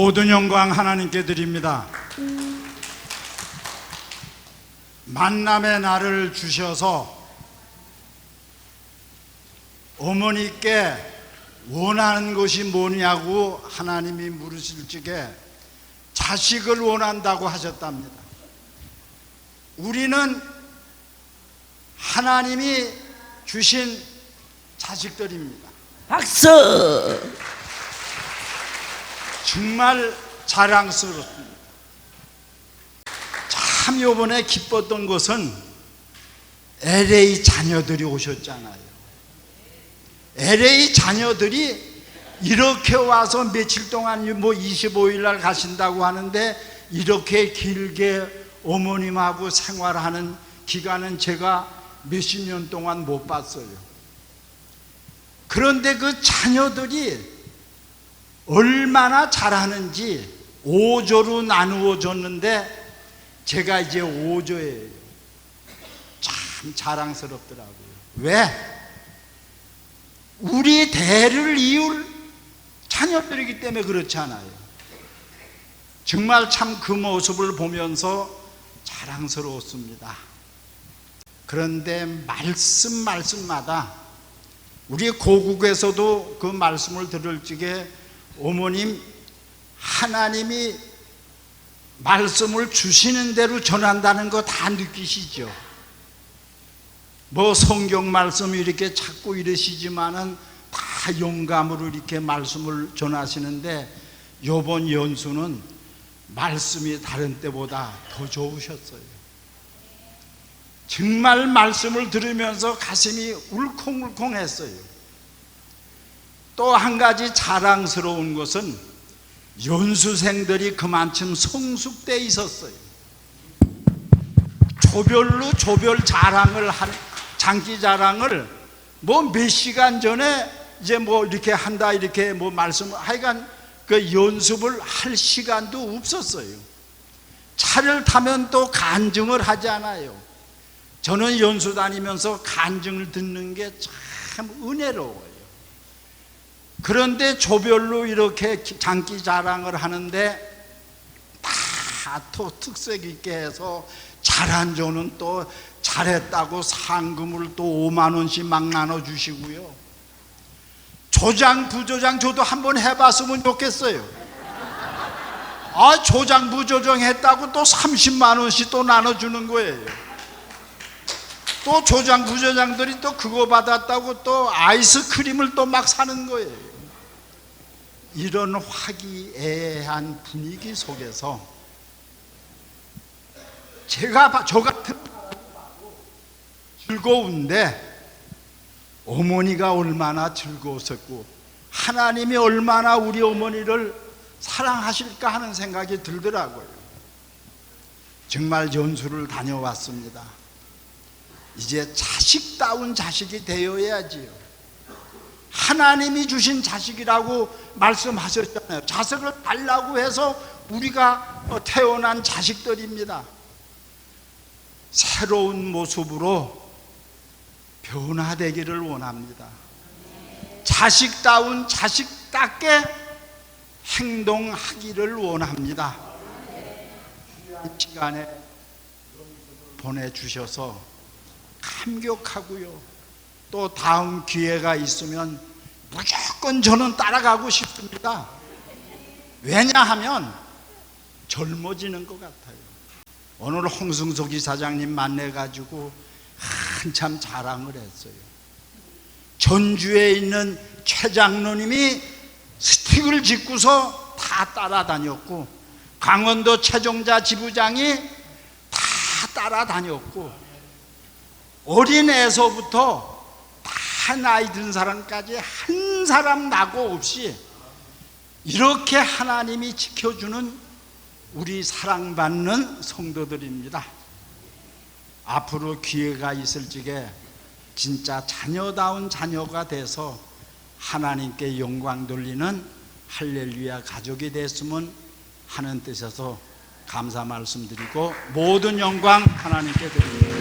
모든 영광 하나님께 드립니다. 만남의 날을 주셔서 어머니께 원하는 것이 뭐냐고 하나님이 물으실 적에 자식을 원한다고 하셨답니다. 우리는 하나님이 주신 자식들입니다. 박수! 정말 자랑스럽습니다. 참 요번에 기뻤던 것은 LA 자녀들이 오셨잖아요. LA 자녀들이 이렇게 와서 며칠 동안 25일 날 가신다고 하는데 이렇게 길게 어머님하고 생활하는 기간은 제가 몇십 년 동안 못 봤어요. 그런데 그 자녀들이 얼마나 잘하는지 5조로 나누어 줬는데 제가 이제 5조예요. 참 자랑스럽더라고요. 왜? 우리 대를 이을 자녀들이기 때문에 그렇잖아요. 정말 참 그 모습을 보면서 자랑스러웠습니다. 그런데 말씀마다 우리 고국에서도 그 말씀을 들을 적에 어머님, 하나님이 말씀을 주시는 대로 전한다는 거 다 느끼시죠? 뭐 성경 말씀 이렇게 찾고 이러시지만은 다 영감으로 이렇게 말씀을 전하시는데 요번 연수는 말씀이 다른 때보다 더 좋으셨어요. 정말 말씀을 들으면서 가슴이 울컥울컥했어요. 또 한 가지 자랑스러운 것은 연수생들이 그만큼 성숙돼 있었어요. 조별 자랑을 장기 자랑을 뭐 몇 시간 전에 이제 뭐 이렇게 한다 이렇게 뭐 말씀 하여간 그 연습을 할 시간도 없었어요. 차를 타면 또 간증을 하지 않아요. 저는 연수 다니면서 간증을 듣는 게 참 은혜로워요. 그런데 조별로 이렇게 장기 자랑을 하는데 다 또 특색 있게 해서 잘한 조는 또 잘했다고 상금을 또 5만 원씩 막 나눠주시고요. 조장 부조장 저도 한번 해봤으면 좋겠어요. 조장 부조장 했다고 또 30만 원씩 또 나눠주는 거예요. 또 조장 부조장들이 또 그거 받았다고 또 아이스크림을 또 막 사는 거예요. 이런 화기애애한 분위기 속에서 저 같은 즐거운데 어머니가 얼마나 즐거웠었고 하나님이 얼마나 우리 어머니를 사랑하실까 하는 생각이 들더라고요. 정말 연수를 다녀왔습니다. 이제 자식다운 자식이 되어야지요. 하나님이 주신 자식이라고 말씀하셨잖아요. 자식을 달라고 해서 우리가 태어난 자식들입니다. 새로운 모습으로 변화되기를 원합니다. 자식다운 자식답게 행동하기를 원합니다. 이 시간에 보내주셔서 감격하고요. 또 다음 기회가 있으면 무조건 저는 따라가고 싶습니다. 왜냐하면 젊어지는 것 같아요. 오늘 홍승석 이사장님 만나가지고 한참 자랑을 했어요. 전주에 있는 최 장로님이 스틱을 짚고서 다 따라다녔고 강원도 최종자 지부장이 다 따라다녔고 어린애에서부터 다 나이 든 사람까지 한 사람 낙오 없이 이렇게 하나님이 지켜주는 우리 사랑받는 성도들입니다. 앞으로 기회가 있을 적에 진짜 자녀다운 자녀가 돼서 하나님께 영광 돌리는 할렐루야 가족이 됐으면 하는 뜻에서 감사 말씀드리고 모든 영광 하나님께 드립니다.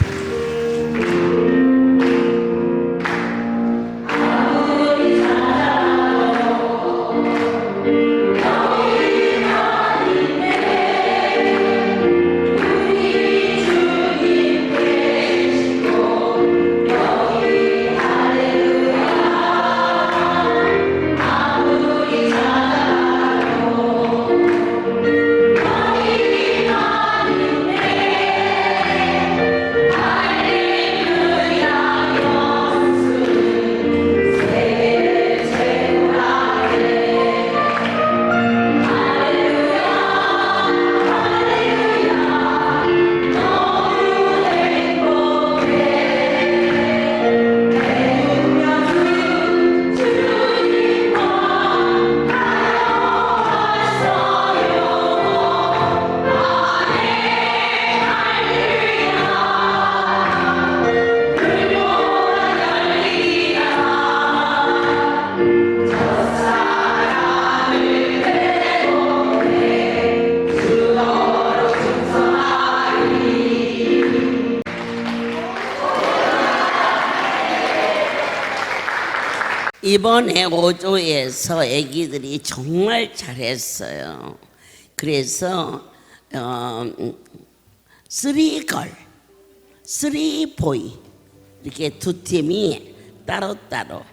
이번에 5조에서 애기들이 정말 잘했어요. 그래서 쓰리걸, 쓰리보이 이렇게 두 팀이 따로따로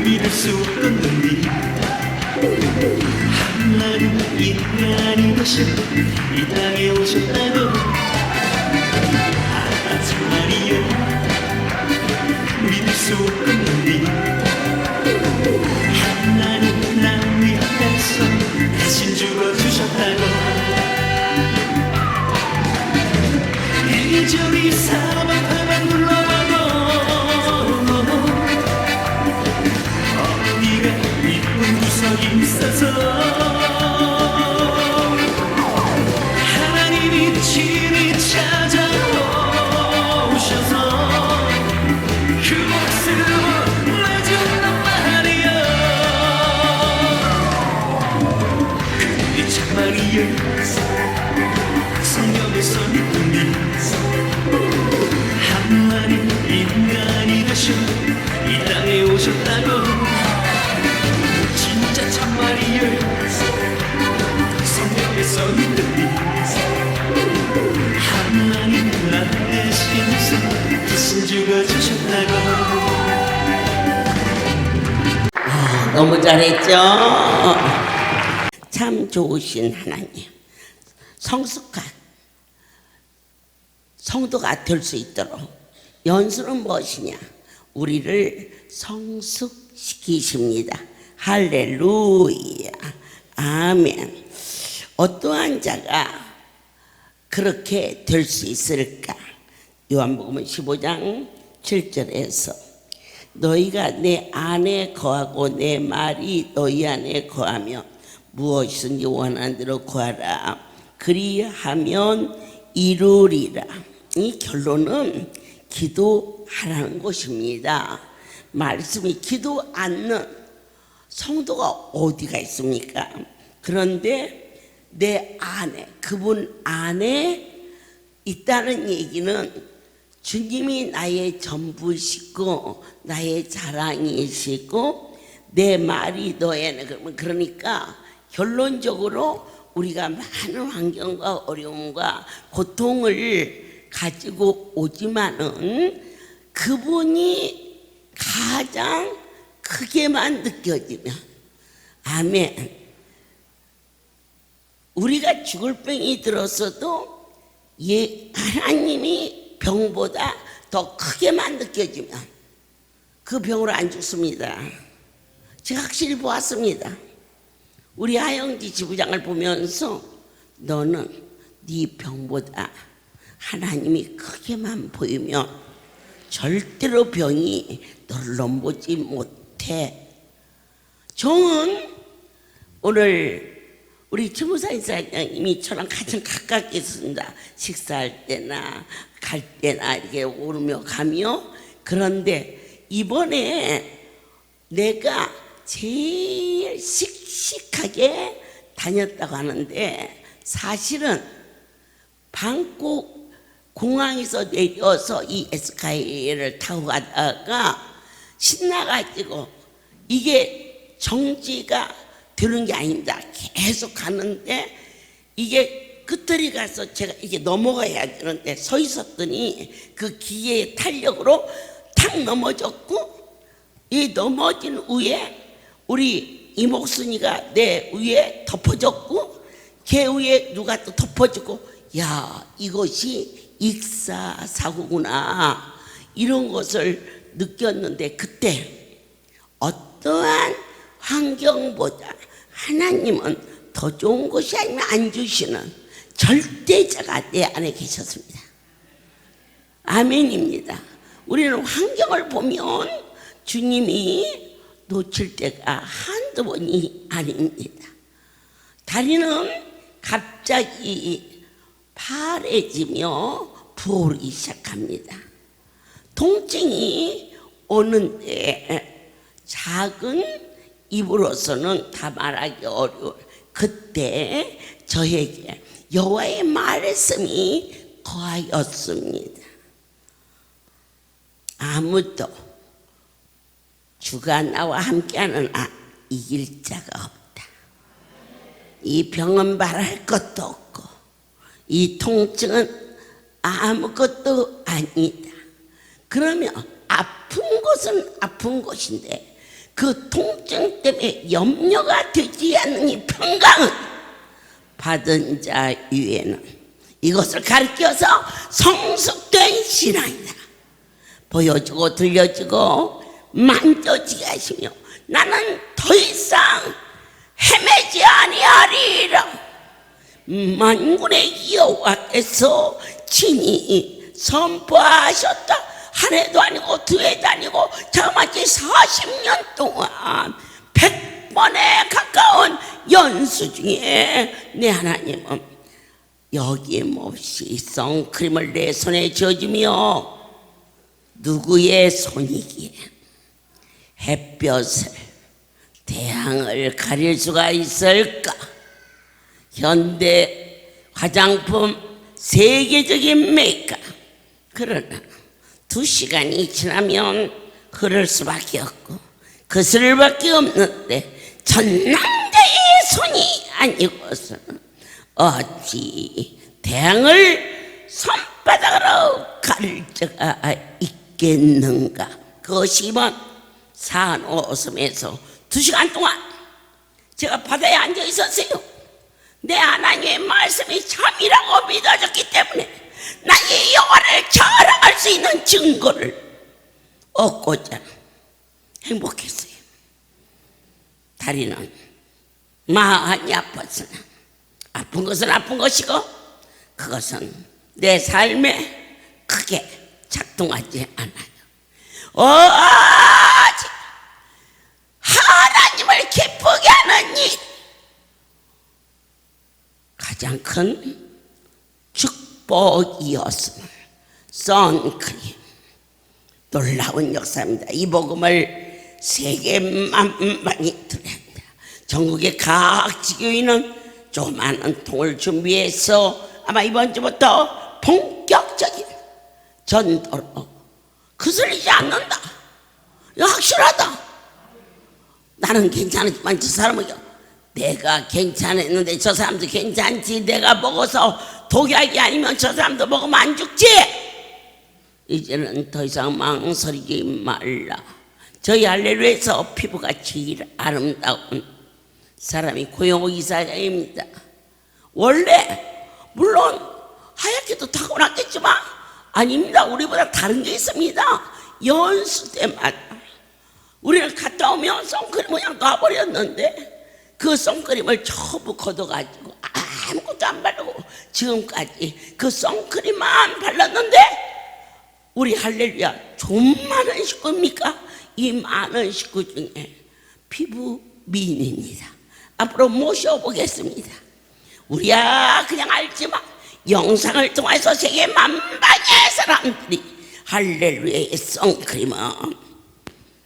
믿을 수 없던 놈이 하나님 인간이 되셔 이 땅에 오셨다고. 정말이요 믿을 수 없던 놈이 하나님 날 위하여서 대신 죽어주셨다고. 이리저리 사방팔방 둘러봐도 이쁜 구석이 있어서 하나님이 친히 찾아오셔서 그 목숨을 내준단 말이야. 그게 정말이야. 성경에서 믿음이 하나님 인간이 되셔 이 땅에 오셨다고. 진짜 참말이여. 성경에서 믿음이 하나님 나 대신해서 대신 죽어주셨다고. 너무 잘했죠? 참 좋으신 하나님, 성숙한 성도가 될 수 있도록 연수는 무엇이냐? 우리를 성숙시키십니다. 할렐루야, 아멘. 어떠한 자가 그렇게 될 수 있을까? 요한복음 15장 7절에서 너희가 내 안에 거하고 내 말이 너희 안에 거하며 무엇이든지 원하는 대로 구하라. 그리하면 이루리라. 이 결론은 기도하라는 것입니다. 말씀이 기도 않는 성도가 어디가 있습니까? 그런데 내 안에, 그분 안에 있다는 얘기는 주님이 나의 전부시고 나의 자랑이시고 내 말이 너에는, 그러니까 결론적으로 우리가 많은 환경과 어려움과 고통을 가지고 오지만은 그분이 가장 크게만 느껴지면, 아멘. 우리가 죽을 병이 들었어도 하나님이 병보다 더 크게만 느껴지면 그 병으로 안 죽습니다. 제가 확실히 보았습니다. 우리 하영지 지부장을 보면서 너는 네 병보다 하나님이 크게만 보이면 절대로 병이 너를 넘보지 못해. 저는 오늘 우리 주무사 이사장님이 저랑 가장 가깝게 있습니다. 식사할 때나 갈 때나 이렇게 오르며 가며. 그런데 이번에 내가 제일 씩씩하게 다녔다고 하는데 사실은 방콕 공항에서 내려서 이 에스카레이터를 타고 가다가 신나가지고 이게 정지가 되는 게 아닙니다. 계속 가는데 이게 끝들이 가서 제가 이게 넘어가야 되는데 서 있었더니 그 기계의 탄력으로 탁 넘어졌고 이 넘어진 위에 우리 이목순이가 내 위에 덮어졌고 걔 위에 누가 또 덮어지고 야 이것이 익사사고구나 이런 것을 느꼈는데 그때 어떠한 환경보다 하나님은 더 좋은 것이 아니면 안 주시는 절대자가 내 안에 계셨습니다. 아멘입니다. 우리는 환경을 보면 주님이 놓칠 때가 한두 번이 아닙니다. 다리는 갑자기 파래지며 부어오르기 시작합니다. 통증이 오는데 작은 입으로서는 다 말하기 어려워요. 그때 저에게 여호와의 말씀이 거하였습니다. 아무도 주가 나와 함께하는 이길 자가 없다. 이 병은 말할 것도 없고 이 통증은 아무것도 아니다. 그러면 아픈 것은 아픈 것인데 그 통증 때문에 염려가 되지 않는 이 평강은 받은 자 위에는 이것을 가르쳐서 성숙된 신앙이다. 보여주고 들려주고 만져지게 하시며 나는 더 이상 헤매지 아니하리라. 만군의 여호와께서 친히 선포하셨다. 한 해도 아니고 두 해도 아니고 저마치 40년 동안 100번에 가까운 연수 중에 내 하나님은 여김없이 선크림을 내 손에 쥐어주며 누구의 손이기에 햇볕을 태양을 가릴 수가 있을까? 현대 화장품 세계적인 메이커. 그러나 2시간이 지나면 흐를 수밖에 없고 그 수밖에 없는데 전남자의 손이 아니고서는 어찌 태양을 손바닥으로 가릴 자가 있겠는가. 그것이 산호섬에서 2시간 동안 제가 바다에 앉아 있었어요. 내 하나님의 말씀이 참이라고 믿어졌기 때문에 나의 여호와를 자랑할 수 있는 증거를 얻고자 행복했어요. 다리는 많이 아팠으나 아픈 것은 아픈 것이고 그것은 내 삶에 크게 작동하지 않아요. 오직 하나님을 기쁘게 하는 일, 가장 큰 축복이었음을 선크림. 놀라운 역사입니다. 이 복음을 세계 만방이 들어야 합니다. 전국의 각 지교인은 조그마한 통을 준비해서 아마 이번 주부터 본격적인 전도로 거슬리지 않는다. 이거 확실하다. 나는 괜찮았지만 저 사람은 내가 괜찮았는데 저 사람도 괜찮지. 내가 먹어서 독약이 아니면 저 사람도 먹으면 안 죽지. 이제는 더 이상 망설이지 말라. 저희 할렐루야에서 피부가 제일 아름다운 사람이 고영옥 이사장입니다. 원래 물론 하얗게도 타고났겠지만 아닙니다. 우리보다 다른 게 있습니다. 연수 때마다 우리는 갔다 오면 선크림 그냥 놔버렸는데 그 선크림을 전부 걷어가지고 아무것도 안 바르고 지금까지 그 선크림만 발랐는데 우리 할렐루야 좀 많은 식구입니까? 이 많은 식구 중에 피부 미인입니다. 앞으로 모셔보겠습니다. 우리야 그냥 알지만 영상을 통해서 세계 만방의 사람들이 할렐루야의 선크림은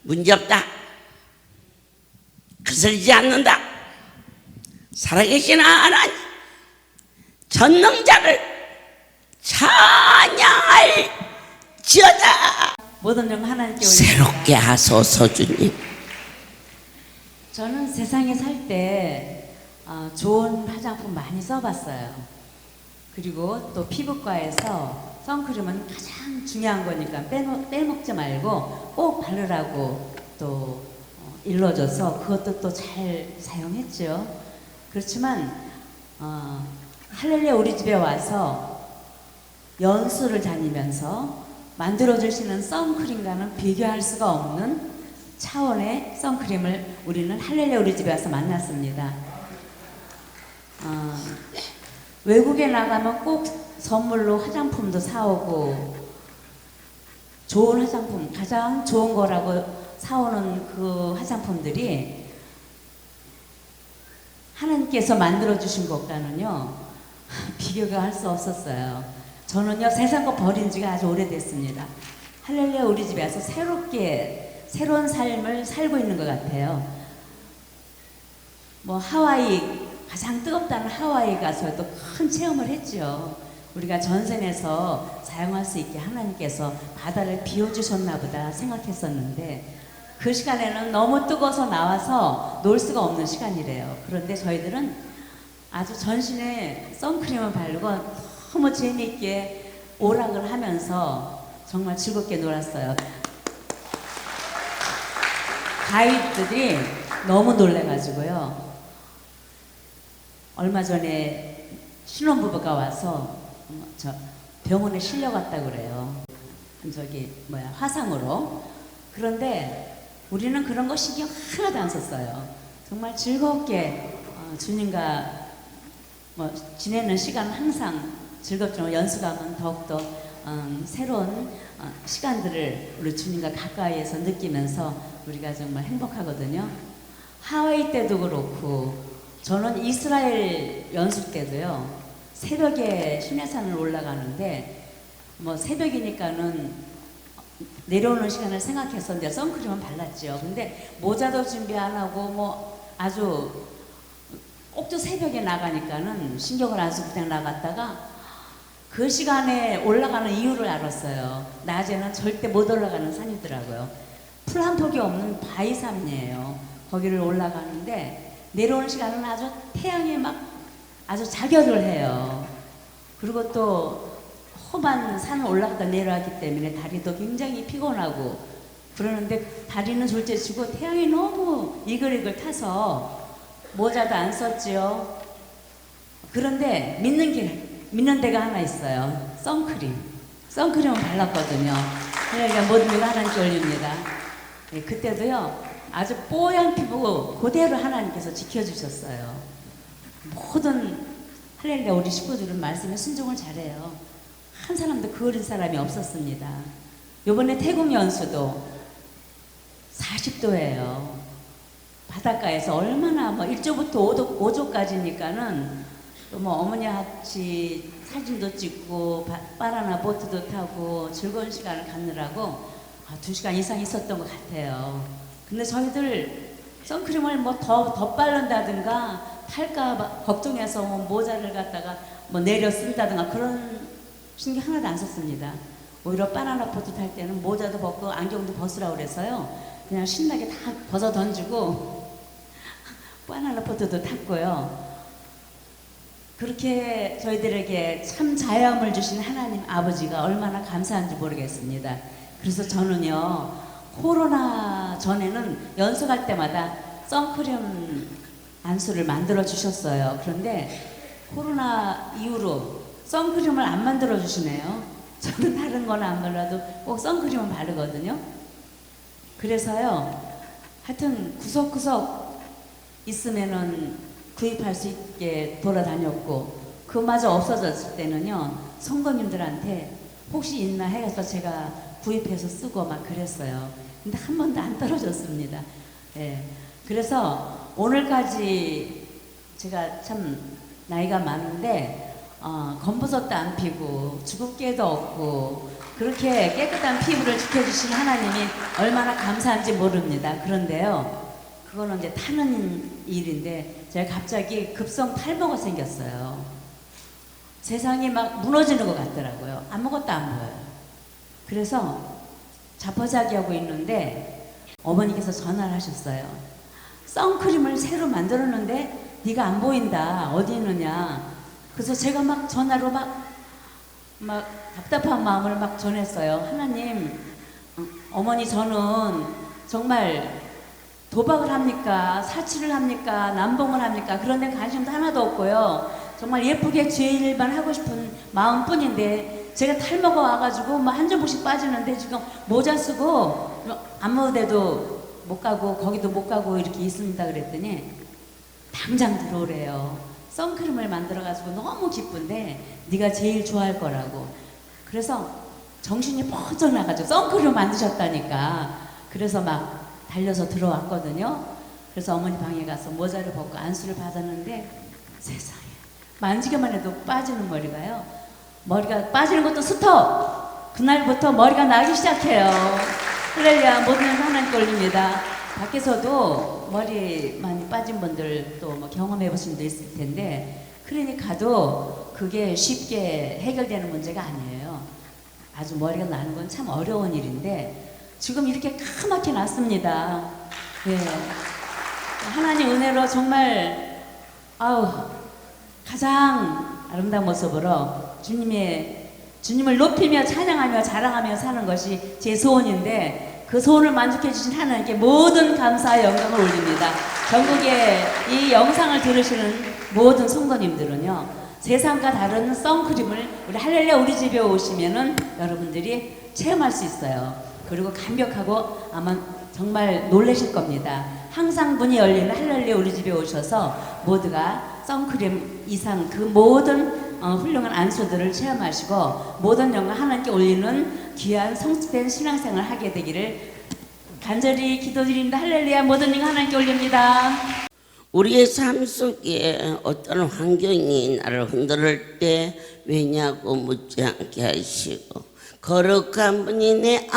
문제없다. 거슬리지 않는다. 살아계신 하나님 전능자를 찬양할 지어다. 모든 영 하나님께 새롭게 하소서 주님. 저는 세상에 살 때 좋은 화장품 많이 써봤어요. 그리고 또 피부과에서 선크림은 가장 중요한 거니까 빼먹지 말고 꼭 바르라고 또 일러줘서 그것도 또 잘 사용했죠. 그렇지만 할렐루야 우리 집에 와서 연수를 다니면서 만들어주시는 선크림과는 비교할 수가 없는 차원의 선크림을 우리는 할렐루야 우리 집에 와서 만났습니다. 외국에 나가면 꼭 선물로 화장품도 사오고 좋은 화장품, 가장 좋은 거라고 사오는 그 화장품들이 하나님께서 만들어주신 것과는요 비교가 할 수 없었어요. 저는요 세상 거 버린 지가 아주 오래됐습니다. 할렐루야 우리 집에 와서 새로운 삶을 살고 있는 것 같아요. 뭐 하와이, 가장 뜨겁다는 하와이 가서도 큰 체험을 했죠. 우리가 전생에서 사용할 수 있게 하나님께서 바다를 비워주셨나 보다 생각했었는데 그 시간에는 너무 뜨거워서 나와서 놀 수가 없는 시간이래요. 그런데 저희들은 아주 전신에 선크림을 바르고 너무 재미있게 오락을 하면서 정말 즐겁게 놀았어요. 가이드들이 너무 놀래가지고요. 얼마 전에 신혼부부가 와서 저 병원에 실려갔다 그래요. 화상으로. 그런데 우리는 그런 거 신경 하나도 안 썼어요. 정말 즐겁게 주님과 지내는 시간은 항상 즐겁지만 연수 가면 더욱더 새로운 시간들을 우리 주님과 가까이에서 느끼면서 우리가 정말 행복하거든요. 하와이 때도 그렇고 저는 이스라엘 연수 때도요 새벽에 시내산을 올라가는데 새벽이니까는 내려오는 시간을 생각해서 이제 선크림은 발랐죠. 근데 모자도 준비 안 하고 아주 꼭두 새벽에 나가니까는 신경을 안 쓰고 그냥 나갔다가 그 시간에 올라가는 이유를 알았어요. 낮에는 절대 못 올라가는 산이더라고요. 풀 한 폭이 없는 바위산이에요. 거기를 올라가는데 내려오는 시간은 아주 태양이 아주 자결을 해요. 그리고 또 험한 산을 올라가다 내려왔기 때문에 다리도 굉장히 피곤하고 그러는데 다리는 졸제치고 태양이 너무 이글이글 타서 모자도 안 썼지요. 그런데 믿는 데가 하나 있어요. 선크림을 발랐거든요. 그러니까 모든 게 하나님께 올립니다. 네, 그때도요 아주 뽀얀 피부 그대로 하나님께서 지켜주셨어요. 모든 할렐루야 우리 식구들은 말씀에 순종을 잘해요. 한 사람도 그을린 사람이 없었습니다. 요번에 태국 연수도 40도예요. 바닷가에서 얼마나 1조부터 5조까지니까는 또 어머니 같이 사진도 찍고 바나나 보트도 타고 즐거운 시간을 갖느라고 2시간 이상 있었던 것 같아요. 근데 저희들 선크림을 더 바른다든가 탈까 걱정해서 모자를 갖다가 내려 쓴다든가 그런 신경 하나도 안 썼습니다. 오히려 바나나 보트 탈 때는 모자도 벗고 안경도 벗으라고 그래서요. 그냥 신나게 다 벗어 던지고 바나나 보트도 탔고요. 그렇게 저희들에게 참 자유함을 주신 하나님 아버지가 얼마나 감사한지 모르겠습니다. 그래서 저는요 코로나 전에는 연수 갈 때마다 선크림 안수를 만들어 주셨어요. 그런데 코로나 이후로 선크림을 안 만들어 주시네요. 저는 다른 건 안 발라도 꼭 선크림을 바르거든요. 그래서요 하여튼 구석구석 있으면은 구입할 수 있게 돌아다녔고 그마저 없어졌을 때는요 성도님들한테 혹시 있나 해서 제가 구입해서 쓰고 그랬어요. 근데 한 번도 안 떨어졌습니다. 예. 그래서 오늘까지 제가 참 나이가 많은데 검버섯도 안 피고 주근깨도 없고 그렇게 깨끗한 피부를 지켜주신 하나님이 얼마나 감사한지 모릅니다. 그런데요 그거는 이제 타는 일인데 제가 갑자기 급성 탈모가 생겼어요. 세상이 막 무너지는 것 같더라고요. 아무것도 안 보여요. 그래서 자포자기하고 있는데 어머니께서 전화를 하셨어요. 선크림을 새로 만들었는데 네가 안 보인다. 어디 있느냐. 그래서 제가 막 전화로 막 답답한 마음을 막 전했어요. 하나님, 어머니 저는 정말 도박을 합니까? 사치를 합니까? 남봉을 합니까? 그런 데 관심도 하나도 없고요. 정말 예쁘게 죄일만 하고 싶은 마음뿐인데 제가 탈모가 와가지고 뭐 한 점씩 빠지는데 지금 모자 쓰고 아무 데도 못 가고 거기도 못 가고 이렇게 있습니다. 그랬더니 당장 들어오래요. 선크림을 만들어가지고 너무 기쁜데 네가 제일 좋아할 거라고. 그래서 정신이 번쩍 나가지고 선크림 만드셨다니까. 그래서 막 달려서 들어왔거든요. 그래서 어머니 방에 가서 모자를 벗고 안수를 받았는데 세상에 만지기만 해도 빠지는 머리가요. 머리가 빠지는 것도 스톱! 그날부터 머리가 나기 시작해요. 할렐루야, 모든 하나님께 올립니다. 밖에서도 머리 많이 빠진 분들 또 뭐 경험해 보신 분도 있을 텐데 클리닉 가도 그게 쉽게 해결되는 문제가 아니에요. 아주 머리가 나는 건 참 어려운 일인데 지금 이렇게 까맣게 났습니다. 네. 하나님 은혜로 정말 가장 아름다운 모습으로 주님을 높이며 찬양하며 자랑하며 사는 것이 제 소원인데 그 소원을 만족해 주신 하나님께 모든 감사와 영광을 올립니다. 전국에 이 영상을 들으시는 모든 성도님들은요, 세상과 다른 선크림을 우리 할렐루야 우리 집에 오시면은 여러분들이 체험할 수 있어요. 그리고 감격하고 아마 정말 놀라실 겁니다. 항상 문이 열리는 할렐루야 우리 집에 오셔서 모두가 선크림 이상 그 모든 훌륭한 안수들을 체험하시고 모든 영광 하나님께 올리는 귀한 성숙된 신앙생활을 하게 되기를 간절히 기도드립니다. 할렐루야. 모든 영광 하나님께 올립니다. 우리의 삶 속에 어떤 환경이 나를 흔들 때 왜냐고 묻지 않게 하시고 거룩한 분이 내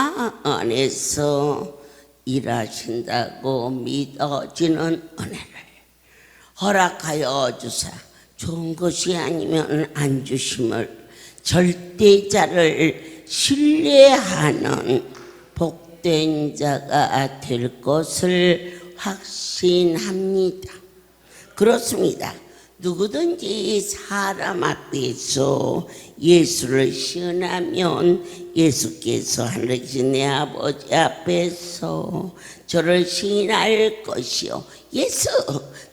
안에서 일하신다고 믿어지는 은혜를 허락하여 주사 좋은 것이 아니면 안 주심을 절대자를 신뢰하는 복된 자가 될 것을 확신합니다. 그렇습니다. 누구든지 사람 앞에서 예수를 시인하면 예수께서 하늘에 계신 내 아버지 앞에서 저를 시인할 것이요. 예수,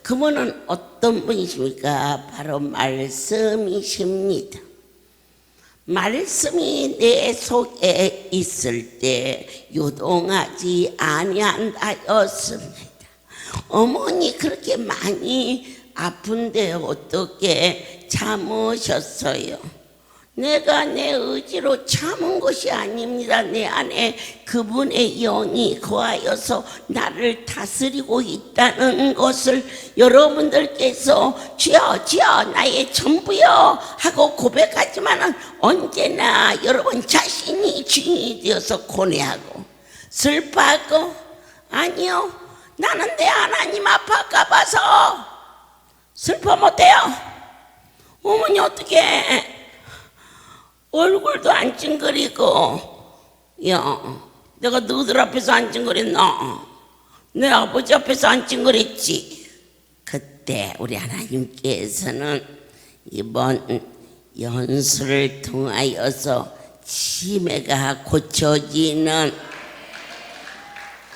그분은 어떤 분이십니까? 바로 말씀이십니다. 말씀이 내 속에 있을 때 요동하지 아니한다였습니다. 어머니 그렇게 많이 아픈데 어떻게 참으셨어요? 내가 내 의지로 참은 것이 아닙니다. 내 안에 그분의 영이 거하여서 나를 다스리고 있다는 것을 여러분들께서 주여 주여 나의 전부여 하고 고백하지만 언제나 여러분 자신이 주인이 되어서 고뇌하고 슬퍼하고 아니요 나는 내 하나님 아파가 봐서 슬퍼 못해요. 어머니 어떻게 얼굴도 안 찡그리고 야 내가 너희들 앞에서 안 찡그렸나? 내 아버지 앞에서 안 찡그렸지. 그때 우리 하나님께서는 이번 연수를 통하여서 치매가 고쳐지는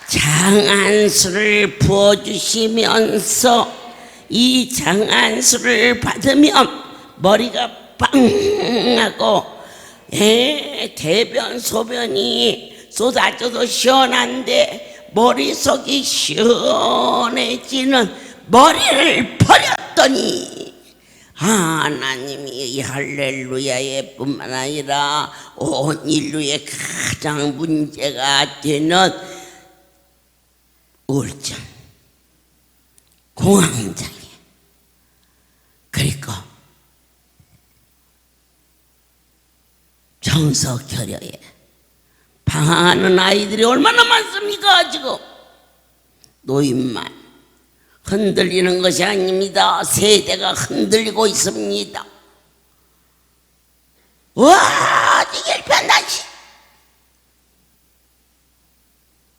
장안수를 부어주시면서 이 장안수를 받으면 머리가 빵 하고 대변 소변이 쏟아져도 시원한데 머릿속이 시원해지는 머리를 버렸더니 하나님이 이 할렐루야의 뿐만 아니라 온 인류의 가장 문제가 되는 우울증, 공황장애, 그리고 정서결여에 방황하는 아이들이 얼마나 많습니까? 지금 노인만 흔들리는 것이 아닙니다. 세대가 흔들리고 있습니다. 오직 일편단심.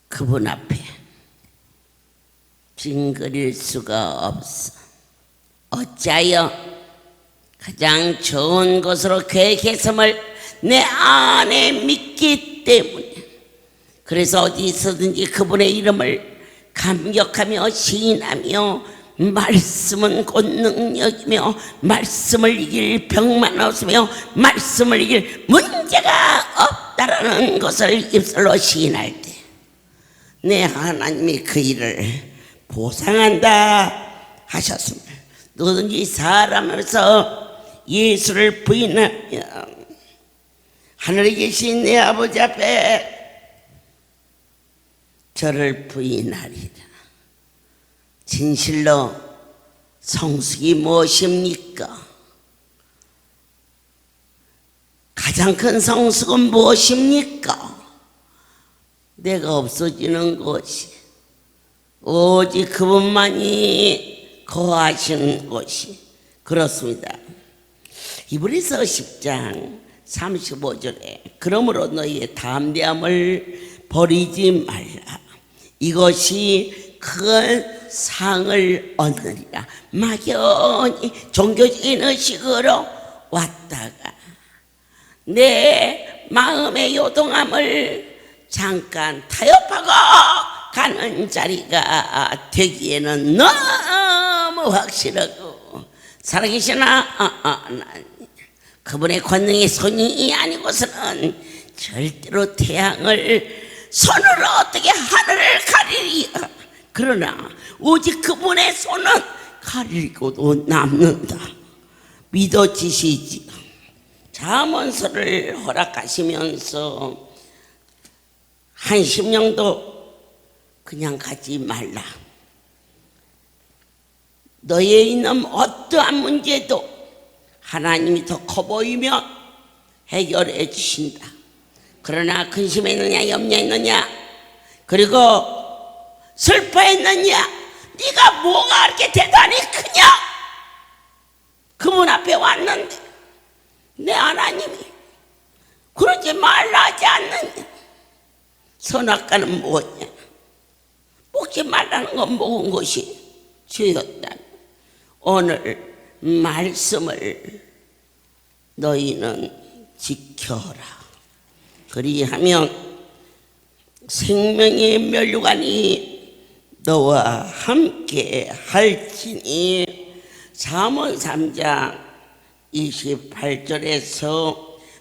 그분 앞에 찡그릴 수가 없어. 어찌하여 가장 좋은 것으로 그의 개성을 내 안에 믿기 때문에. 그래서 어디서든지 그분의 이름을 감격하며 시인하며 말씀은 곧 능력이며 말씀을 이길 병만 없으며 말씀을 이길 문제가 없다라는 것을 입술로 시인할 때 내 하나님이 그 일을 보상한다 하셨습니다. 누구든지 사람에서 예수를 부인하면 하늘에 계신 내 아버지 앞에 저를 부인하리라. 진실로 성숙이 무엇입니까? 가장 큰 성숙은 무엇입니까? 내가 없어지는 것이 오직 그분만이 거하시는 것이 그렇습니다. 히브리서 10장 35절에 그러므로 너희의 담대함을 버리지 말라. 이것이 큰 상을 얻으리라. 막연히 종교적인 의식으로 왔다가 내 마음의 요동함을 잠깐 타협하고 가는 자리가 되기에는 너무 확실하고 살아계신 하나님, 그분의 권능의 손이 아니고서는 절대로 태양을 손으로 어떻게 하늘을 가리리까. 그러나 오직 그분의 손은 가리고도 남는다. 믿어지시지. 잠언서를 허락하시면서 한 심령도 그냥 가지 말라. 너에 있는 어떠한 문제도 하나님이 더 커 보이면 해결해 주신다. 그러나 근심했느냐 염려했느냐 그리고 슬퍼했느냐 네가 뭐가 그렇게 대단히 크냐. 그분 앞에 왔는데 내 하나님이 그러지 말라 하지 않느냐. 선악과는 뭐냐. 먹지 말라는 건 먹은 것이 죄였다. 오늘 말씀을 너희는 지켜라. 그리하면 생명의 면류관이 너와 함께 할지니. 잠언 3장 28절에서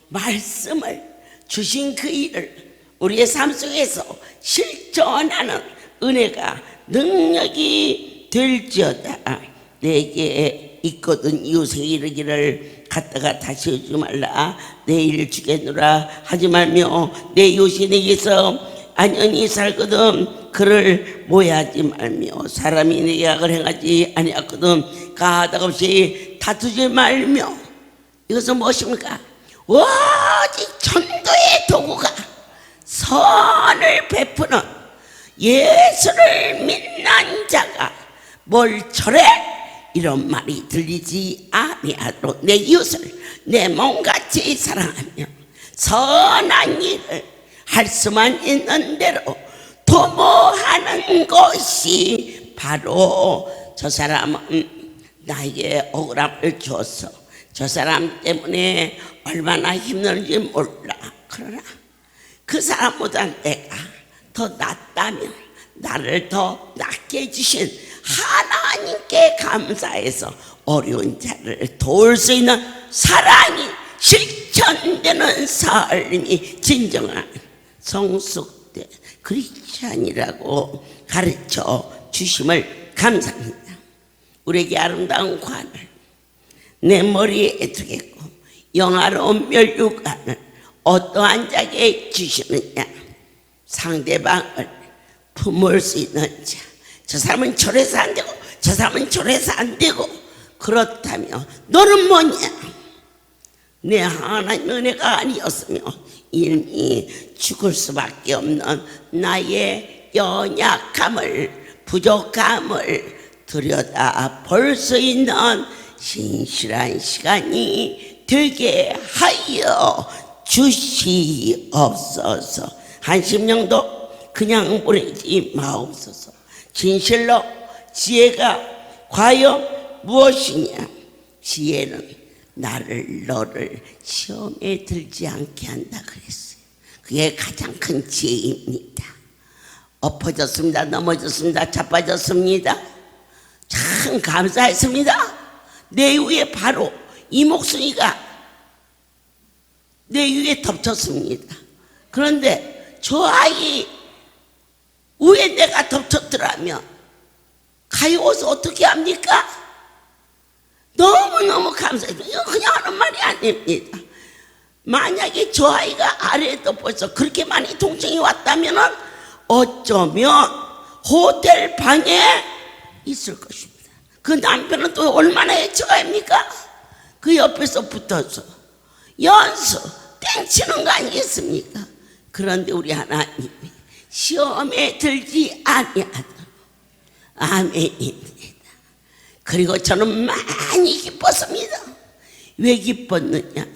말씀을 주신 그 일을 우리의 삶 속에서 실천하는 은혜가 능력이 될지어다. 내게 있거든 이웃에게 이르기를 갔다가 다시 오지 말라. 내일 주겠노라 하지 말며 내 이웃이 내게서 안연히 살거든 그를 모해하지 말며 사람이 내게 악을 행하지 아니하거든 가닥없이 다투지 말며. 이것은 무엇입니까? 오직 전도의 도구가 선을 베푸는 예수를 믿는 자가 뭘 저래 이런 말이 들리지 아니하도록 내 이웃을 내 몸같이 사랑하며 선한 일을 할 수만 있는 대로 도모하는 것이 바로 저 사람은 나에게 억울함을 줬어. 저 사람 때문에 얼마나 힘들는지 몰라. 그러나 그 사람보다 내가 더 낫다면 나를 더 낫게 해주신 하나님께 감사해서 어려운 자를 도울 수 있는 사랑이 실천되는 삶이 진정한 성숙된 크리스찬이라고 가르쳐 주심을 감사합니다. 우리에게 아름다운 관을 내 머리에 두겠고 영화로운 면류관을 어떠한 자에게 주시느냐. 상대방을 품을 수 있는 자. 저 사람은 저래서 안 되고 저 사람은 저래서 안 되고 그렇다면 너는 뭐냐. 내 하나님 은혜가 아니었으면 이미 죽을 수밖에 없는 나의 연약함을 부족함을 들여다 볼 수 있는 신실한 시간이 되게 하여 주시옵소서. 한 심령도 그냥 보내지 마옵소서. 진실로 지혜가 과연 무엇이냐? 지혜는 너를 시험에 들지 않게 한다 그랬어요. 그게 가장 큰 지혜입니다. 엎어졌습니다. 넘어졌습니다. 자빠졌습니다. 참 감사했습니다. 내 위에 바로 이 목숨이가 내 위에 덮쳤습니다. 그런데 저 아이 위에 내가 덮쳤더라면 가여워서 어떻게 합니까? 너무너무 감사해요. 이거 그냥 하는 말이 아닙니다. 만약에 저 아이가 아래에 덮어서 그렇게 많이 통증이 왔다면 어쩌면 호텔 방에 있을 것입니다. 그 남편은 또 얼마나 애처가입니까? 그 옆에서 붙어서 연수 땡치는 거 아니겠습니까? 그런데 우리 하나님이 시험에 들지 아니하도록 아멘입니다. 그리고 저는 많이 기뻤습니다. 왜 기뻤느냐?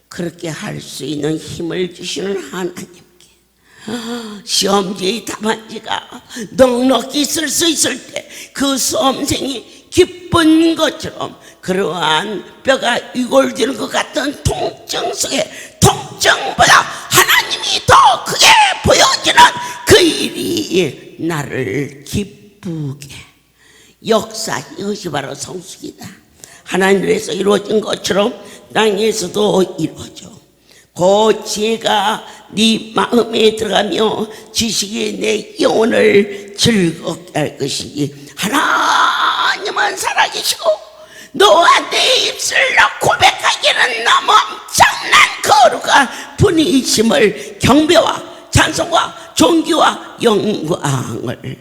그렇게 할 수 있는 힘을 주시는 하나님께 시험지의 답안지가 넉넉히 쓸 수 있을 때 그 수험생이 기쁜 것처럼 그러한 뼈가 이골되는 것 같은 통증 속에 통증보다 하나님이 더 크게 보여지는 그 일이 나를 기쁘게 역사, 이것이 바로 성숙이다. 하나님에서 이루어진 것처럼 땅에서도 이루어져. 그 지혜가 네 마음에 들어가며 지식이 내 영혼을 즐겁게 할 것이니 하나님은 살아계시고 너와 내 입술로 고백하기는 너무 엄청난 거룩한 분이심을 경배와 찬송과 존귀와 영광을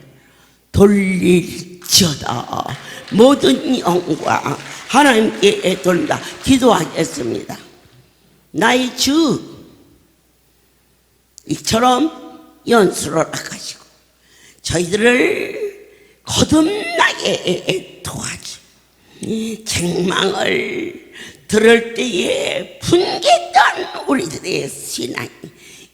돌릴지어다. 모든 영광 하나님께 돌린다. 기도하겠습니다. 나의 주 이처럼 연수를 하시고 저희들을 거듭나게 도와주. 책망을 들을 때에 분개했던 우리들의 신앙이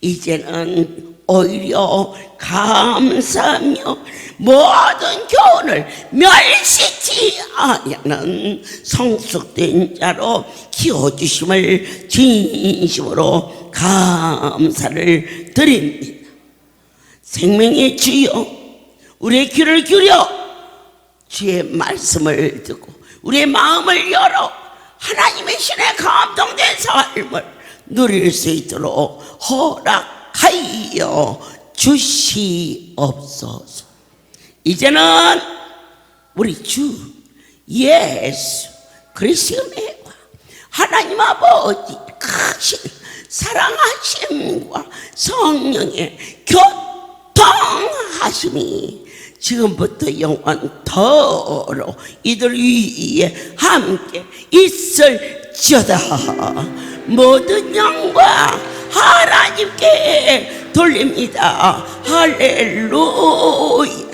이제는 오히려 감사하며 모든 교훈을 멸시치 아니하는 성숙된 자로 키워주심을 진심으로 감사를 드립니다. 생명의 주여, 우리의 귀를 기울여 주의 말씀을 듣고 우리의 마음을 열어 하나님의 신에 감동된 삶을 누릴 수 있도록 허락하여 주시옵소서. 이제는 우리 주 예수 그리스도의 하나님 아버지 크신 사랑하심과 성령의 교통하심이 지금부터 영원토록 이들 위에 함께 있을지어다. 모든 영광 하나님께 돌립니다. 할렐루야.